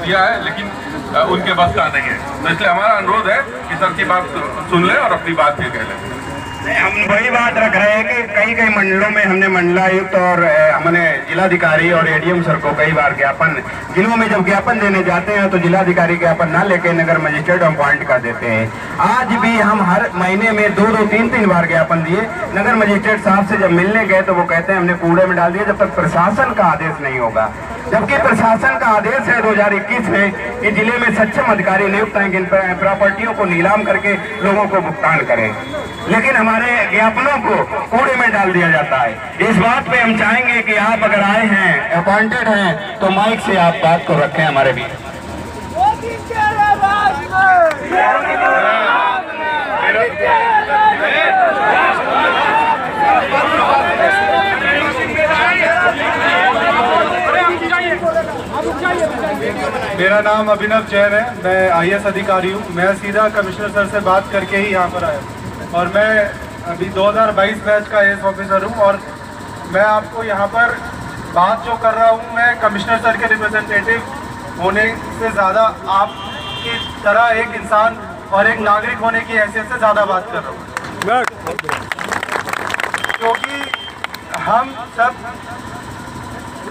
दिया है, लेकिन उनके बस का नहीं है। तो इसलिए हमारा अनुरोध है कि सर की बात सुन लें और अपनी बात भी कह लें। हम वही बात रख रहे हैं कि कई कई मंडलों में हमने मंडलायुक्त और हमने जिलाधिकारी और एडीएम सर को कई बार ज्ञापन, जिलों में जब ज्ञापन देने जाते हैं तो जिलाधिकारी ज्ञापन ना लेके नगर मजिस्ट्रेट अपॉइंट कर देते हैं। आज भी हम हर महीने में 2-2, 3-3 बार ज्ञापन दिए। नगर मजिस्ट्रेट साहब से जब मिलने गए तो वो कहते हैं हमने कूड़े में डाल दिया जब तक प्रशासन का आदेश नहीं होगा। जबकि प्रशासन का आदेश है 2021 में कि जिले में सक्षम अधिकारी नियुक्त हैं कि इन प्रॉपर्टियों को नीलाम करके लोगों को भुगतान करें, लेकिन हमारे ज्ञापनों को कूड़े में डाल दिया जाता है। इस बात पे हम चाहेंगे कि आप अगर आए हैं, अपॉइंटेड हैं, तो माइक से आप बात को रखें हमारे बीच। मेरा नाम अभिनव जैन है, मैं आईएएस अधिकारी हूँ। मैं सीधा कमिश्नर सर से बात करके ही यहाँ पर आया और मैं अभी 2022 बैच का आईएएस ऑफिसर हूँ और मैं आपको यहाँ पर बात जो कर रहा हूँ, मैं कमिश्नर सर के रिप्रेजेंटेटिव होने से ज़्यादा आपकी तरह एक इंसान और एक नागरिक होने की हैसियत से ज़्यादा बात कर रहा हूँ, क्योंकि हम सब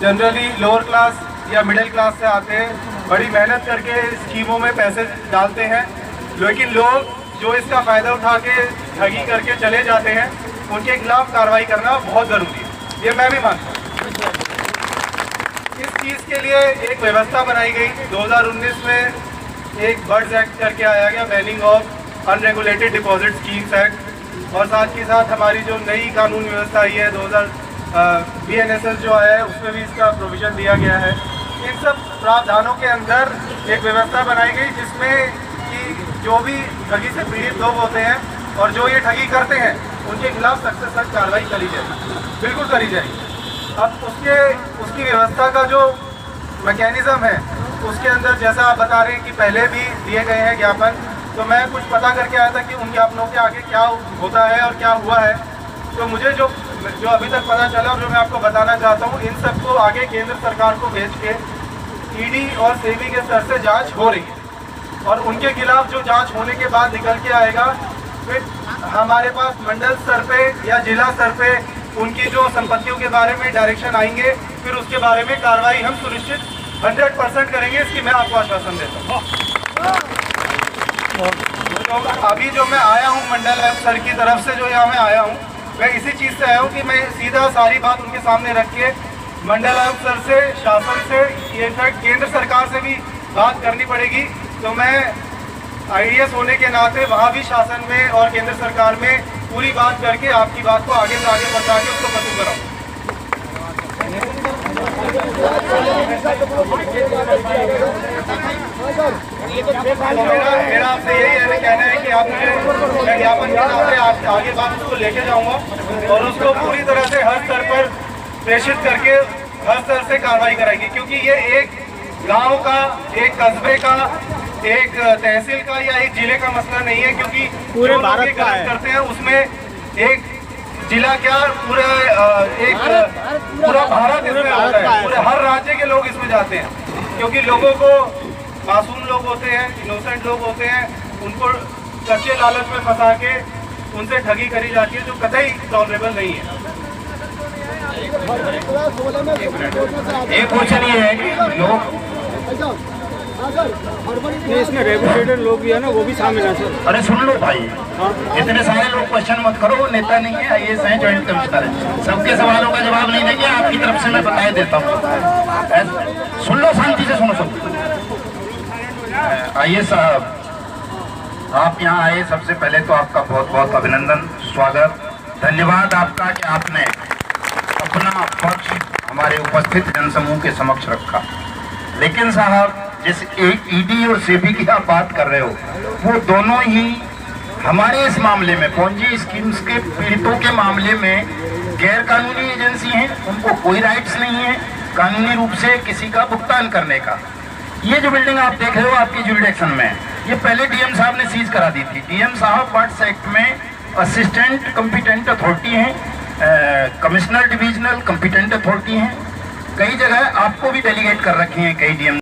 जनरली लोअर क्लास या मिडिल क्लास से आते हैं, बड़ी मेहनत करके स्कीमों में पैसे डालते हैं, लेकिन लोग जो इसका फ़ायदा उठा के ठगी करके चले जाते हैं, उनके खिलाफ कार्रवाई करना बहुत ज़रूरी है। ये मैं भी मानता हूँ। इस चीज़ के लिए एक व्यवस्था बनाई गई। 2019 में एक बर्ड्स एक्ट करके आया गया, banning of unregulated deposit schemes act, और साथ ही साथ हमारी जो नई कानून व्यवस्था आई है 2000 जो आया है उसमें भी इसका प्रोविज़न दिया गया है। इन सब प्रावधानों के अंदर एक व्यवस्था बनाई गई जिसमें कि जो भी ठगी से पीड़ित लोग होते हैं और जो ये ठगी करते हैं उनके खिलाफ सख्त से सख्त कार्रवाई करी जाएगी, बिल्कुल करी जाएगी। अब उसकी व्यवस्था का जो मैकेनिज़्म है उसके अंदर जैसा आप बता रहे हैं कि पहले भी दिए गए हैं ज्ञापन, तो मैं कुछ पता करके आया था कि उन ज्ञापनों के आगे क्या होता है और क्या हुआ है। तो मुझे जो अभी तक पता चला और जो मैं आपको बताना चाहता हूँ, इन सबको आगे केंद्र सरकार को भेज के ईडी और सेबी के स्तर से जांच हो रही है और उनके खिलाफ जो जांच होने के बाद निकल के आएगा, फिर हमारे पास मंडल स्तर पे या जिला स्तर पे उनकी जो संपत्तियों के बारे में डायरेक्शन आएंगे, फिर उसके बारे में कार्रवाई हम सुनिश्चित 100% करेंगे। इसकी मैं आपको आश्वासन देता हूँ। तो अभी जो मैं आया हूँ मंडल आयुक्त सर की तरफ से, जो यहाँ मैं आया हूँ, मैं इसी चीज़ से आया हूँ कि मैं सीधा सारी बात उनके सामने रख के मंडल आयुक्त सर से, शासन से, इनफैक्ट केंद्र सरकार से भी बात करनी पड़ेगी। तो मैं आईएएस होने के नाते वहाँ भी शासन में और केंद्र सरकार में पूरी बात करके आपकी बात को आगे से आगे बढ़ा के उसको खत्म कराऊँ। मेरा आपसे यही कहना है कि आप मुझे ज्ञापन के नाते आप आगे बात उसको लेके जाऊँगा और उसको पूरी तरह से हर स्तर पर प्रेषित करके हर स्तर से कार्रवाई कराएंगे, क्योंकि ये एक गांव का, एक कस्बे का, एक तहसील का या एक जिले का मसला नहीं है, क्योंकि पूरे भारत का करते हैं उसमें एक जिला क्या पूरा भारत इसमें होता है, पूरे हर राज्य के लोग इसमें जाते हैं, क्योंकि लोगों को, मासूम लोग होते हैं, इनोसेंट लोग होते हैं, उनको कच्चे लालच में फंसा के उनसे ठगी करी जाती है, जो कतई टॉलरेबल नहीं है। एक क्वेश्चन ये है कि लोग इसमें रेपुटेटेड लोग भी है ना, वो भी शामिल है सर। अरे सुन लो भाई, इतने सारे लोग क्वेश्चन मत करो, वो नेता नहीं है, आईएएस है, ज्वाइंट कमिश्नर है, सबके सवालों का जवाब नहीं देंगे। आपकी तरफ से मैं बता देता हूँ, सुन लो, शांति से सुनो सब। आईएएस साहब, आप यहाँ आए, सबसे पहले तो आपका बहुत बहुत अभिनंदन, स्वागत, धन्यवाद आपका कि आपने अपना पक्ष हमारे उपस्थित जनसमूह के समक्ष रखा। लेकिन साहब, जिस ईडी और सेबी की आप बात कर रहे हो, वो दोनों ही हमारे इस मामले में, पॉन्जी स्कीम्स के पीड़ितों के मामले में गैर कानूनी एजेंसी हैं, उनको कोई राइट्स नहीं है कानूनी रूप से किसी का भुगतान करने का। ये जो बिल्डिंग आप देख रहे हो आपकी जुरिडिक्शन में, ये पहले डीएम साहब ने सीज करा दी थी। डीएम साहब बर्ड्स एक्ट में असिस्टेंट कंपिटेंट अथॉरिटी हैं, कमिश्नर डिविजनल कंपिटेंट अथॉरिटी हैं, कई जगह आपको भी डेलीगेट कर रखी हैं कई डीएम